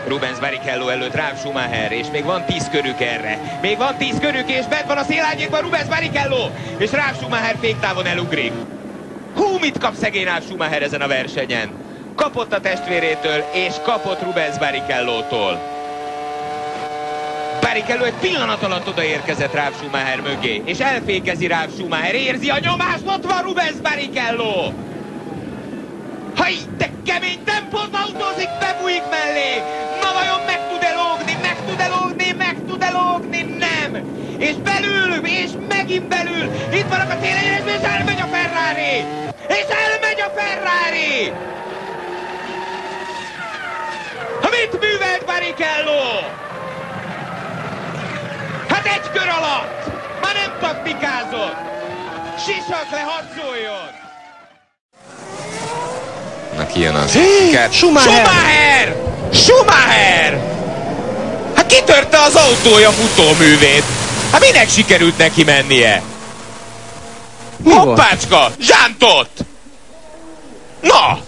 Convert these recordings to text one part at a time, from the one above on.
Rubens Barrichello előtt Ralf Schumacher, és még van 10 körük erre. Még van 10 körük, és bent van a szélárnyékban Rubens Barrichello, és Ralf Schumacher féktávon elugrik. Hú, mit kap szegény Ralf Schumacher ezen a versenyen? Kapott a testvérétől, és kapott Rubens Barrichello-tól. Barrichello egy pillanat alatt odaérkezett Ralf Schumacher mögé, és elfékezi Ralf Schumacher, érzi a nyomást, ott van Rubens Barrichello! Haj, de kemény tempót autózik, bebújik mellé! Na vajon meg tud-e lógni, meg tud-e lógni, meg tud-e lógni? Nem! És belül, és megint belül! Itt vannak a célegyenesben, és elmegy a Ferrari! És elmegy a Ferrari! Mit művelt Barrichello? Hát egy kör alatt! Már nem taktikázott! Sisak le, hadd szóljon! Na ki jön az? Schumacher! Schumacher! Hát kitörte az autója futóművét! Hát minek sikerült neki mennie? Hoppácska! Zsántott! Na!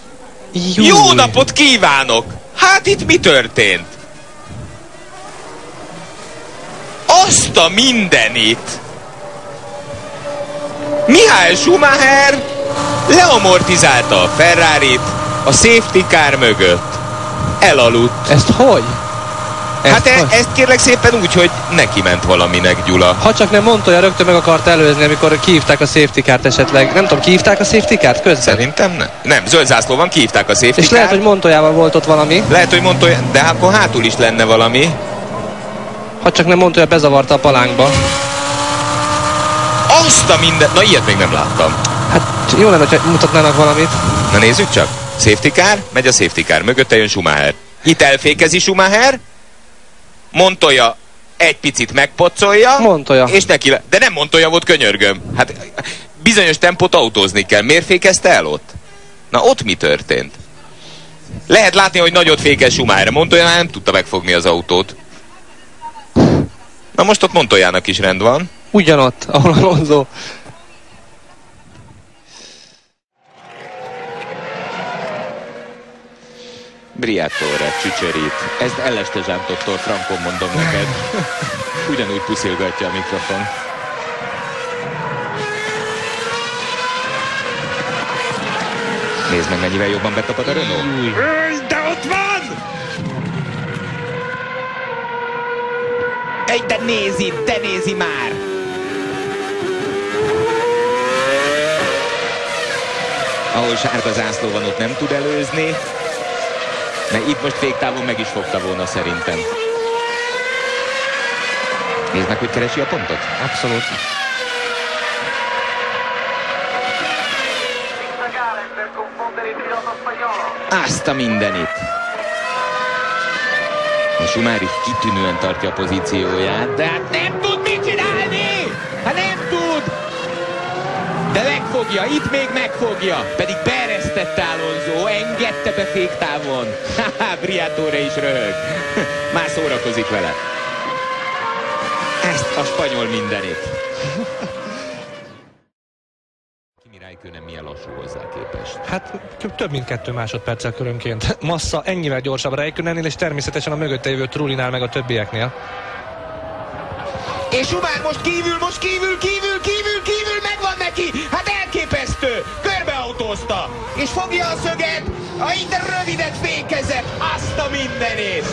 Jó napot kívánok! Hát itt mi történt? Azt a mindenit! Michael Schumacher leamortizálta a Ferrarit a safety car mögött. Elaludt. Ezt hogy? Ezt kérlek szépen úgy, hogy neki ment valaminek, Gyula. Ha csak nem Montoya rögtön meg akart előzni, amikor kihívták a safety car-t esetleg. Nem tudom, kihívták a safety car-t közben? Szerintem nem. Nem, zöld zászló van, kihívták a safety és car. lehet, hogy Montoyával volt ott valami. Lehet, hogy Montoya, de akkor hátul is lenne valami. Ha csak nem Montoya bezavarta a palánkba. Azt a minden... Na, ilyet még nem láttam. Hát jó lenne, hogy mutatnának valamit. Na nézzük csak. Safety car, megy a safety car, mögötte jön Schumacher. Itt elfékezi Schumacher. Montoya egy picit megpocolja. Montoya. És neki de nem Montoya volt, könyörgöm. Hát bizonyos tempót autózni kell. Miért fékezte el ott? Na ott mi történt? Lehet látni, hogy nagyot fékez Schumacher. Montoya nem tudta megfogni az autót. Na most ott Montoyának is rend van. Ugyanott, ahol Alonso. Briatore csücsörít. Ezt Elleste Zsántottól, frankon mondom neked. Ugyanúgy puszilgatja a mikrofon. Nézd meg, mennyivel jobban betapad a Renault. De ott van! De nézi már! Ahol sárga zászló van, ott nem tud előzni. Mert itt most féktávon meg is fogta volna szerintem. Nézd meg, hogy keresi a pontot. Abszolút. Azt a mindenit! A Schumacher kitűnően tartja a pozícióját, de hát nem tud mit csinálni! Hát nem tud! De megfogja, itt még megfogja, pedig beeresztette Alonso, engedte be féktávon. Haha, Briatore is röhög. Már szórakozik vele. Ezt a spanyol mindenit. Kimi Räikkönen milyen lassú hozzá képest? Hát több mint 2 másodperccel körönként. Massa ennyivel gyorsabb Räikkönennél, és természetesen a mögötte jövő Trullinál meg a többieknél. És Schumacher most kívül, megvan neki! Hát elképesztő! Körbeautózta! És fogja a szöget, itt rövidet fékezett, azt a mindenét!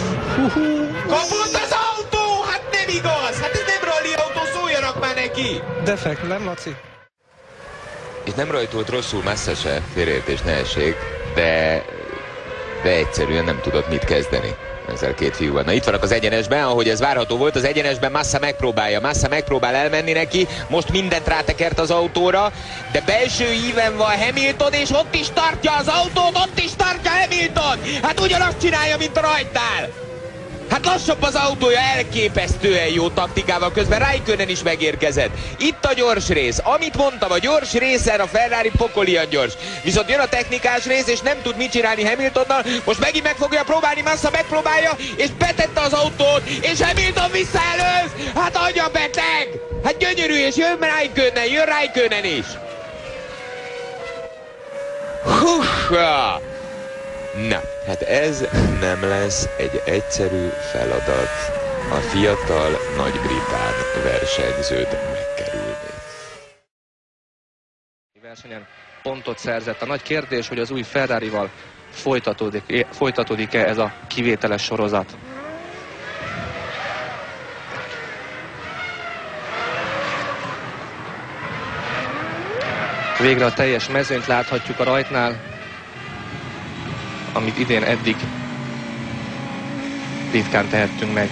Kapott az autó! Hát nem igaz! Hát ez nem rally autó, szóljanak már neki! Defekt, nem Laci? És nem rajtolt rosszul Massa se, félreértés ne essék, de egyszerűen nem tudott mit kezdeni ezzel két fiúval. Na itt vannak az egyenesben, ahogy ez várható volt, az egyenesben Massa megpróbál elmenni neki, most mindent rátekert az autóra, de belső íven van Hamilton, és ott is tartja az autót, ott is tartja Hamilton! Hát ugyanazt csinálja, mint a rajtnál! Hát lassabb az autója, elképesztően jó taktikával, közben Räikkönen is megérkezett. Itt a gyors rész. Amit mondtam, a gyors részen a Ferrari pokolian gyors. Viszont jön a technikás rész, és nem tud mit csinálni Hamiltonnal. Most megint meg fogja próbálni, Massa megpróbálja, és betette az autót, és Hamilton visszaelőz! Hát agya beteg! Hát gyönyörű, és jön Räikkönen is! Na, Hát ez nem lesz egy egyszerű feladat a fiatal nagy-britán versenyzőt megkerülni. Versenyen pontot szerzett. A nagy kérdés, hogy az új Ferrarival folytatódik-e ez a kivételes sorozat. Végre a teljes mezőnyt láthatjuk a rajtnál, amit idén eddig ritkán tehettünk meg.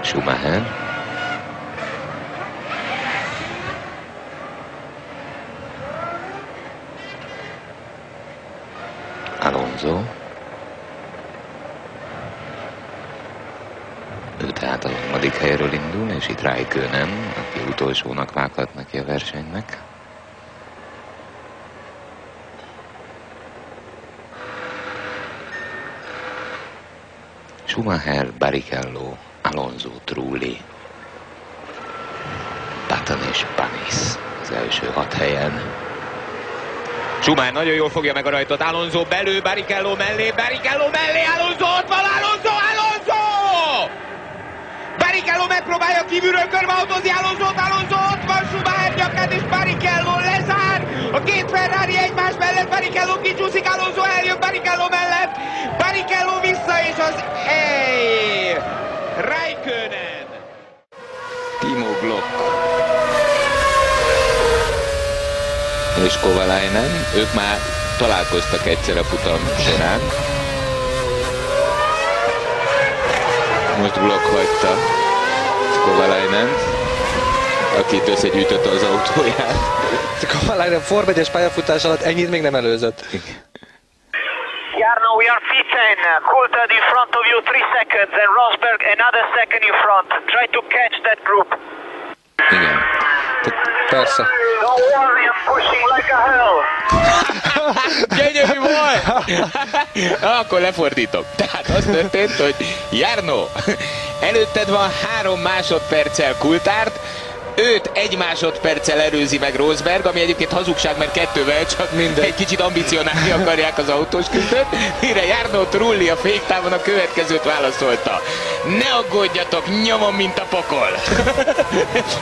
Schumacher. Alonso. Ő tehát a harmadik helyről indul, és itt Raikkonen, aki utolsónak vághat neki a versenynek. Schumacher, Barrichello, Alonso, Trulli, Button és Panis az első 6 helyen. Schumacher nagyon jól fogja meg a rajtot, Alonso belül, Barrichello mellé, Alonso ott van, Alonso! Barrichello megpróbálja kívülről körbeautózni Alonsót, Alonso ott van, Schumacher nyakát és Barrichello lezár. A két Ferrari egymás mellett, Barrichello kicsúszik, Alonso eljön Barrichello mellett, Barrichello vissza és az Raikkonen. Timo Glock és Kovalainen, ők már találkoztak egyszer a futam során. Most Glock hagyta Kovalainen, akit összegyűjtötte az autóját. Kovalainen Form 1-es pályafutás alatt ennyit még nem előzött. Jarno, we are P10. Coulthard in front of you 3 seconds and Rosberg another second in front. Try to catch that group. Igen. Persze. Don't worry, I'm pushing like a hell. Gyönyörű volt! Akkor lefordítom. Tehát az történt, hogy Jarno, előtted van 3 másodperccel Coulthard, őt 1 másodperccel előzi meg Rosberg, ami egyébként hazugság, mert 2-vel csak egy kicsit ambicionálni akarják az autós küzdőt, mire Jarno Trulli a féktávon a következőt válaszolta. Ne aggódjatok, nyomom, mint a pokol!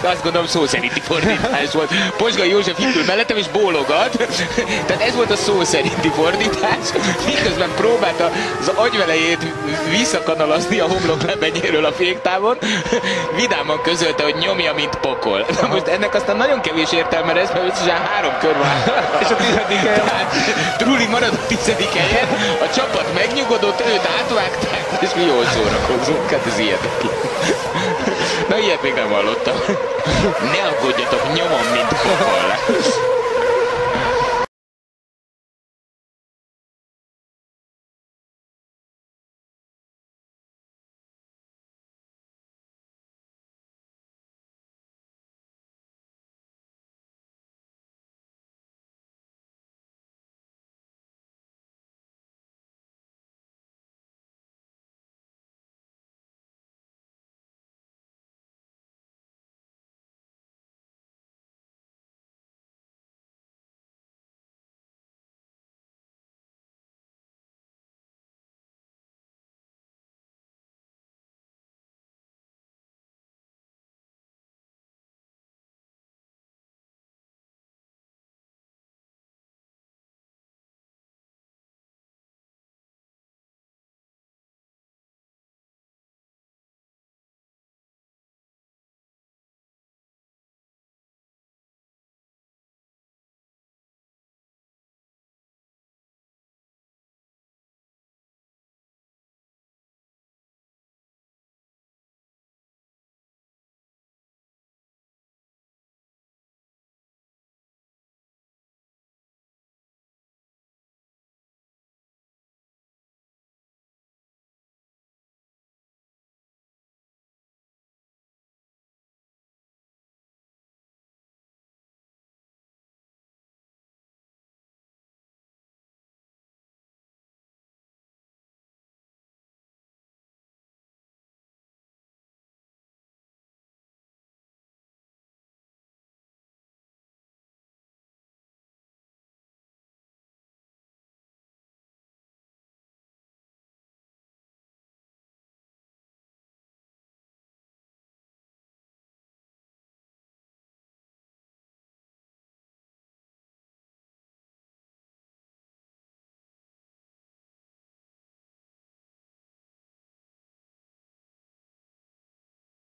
Azt gondolom szó szerinti fordítás volt. Posgai József itt ül mellettem és bólogat. Tehát ez volt a szó szerinti fordítás. Miközben próbálta az agyvelejét visszakanalazni a homlok lebenyéről a féktávon, vidáman közölte, hogy nyomja, mint pokol. Na most ennek aztán nagyon kevés értelme lesz, mert összesen 3 kör van. És a 10. helyen. Trulli marad a 10. helyen, a csapat megnyugodott, őt átvágták, és mi jól szórakozunk. Hát ez ilyetek. Na ilyet még nem hallottam. Ne aggódjatok, nyomom, mint pokol.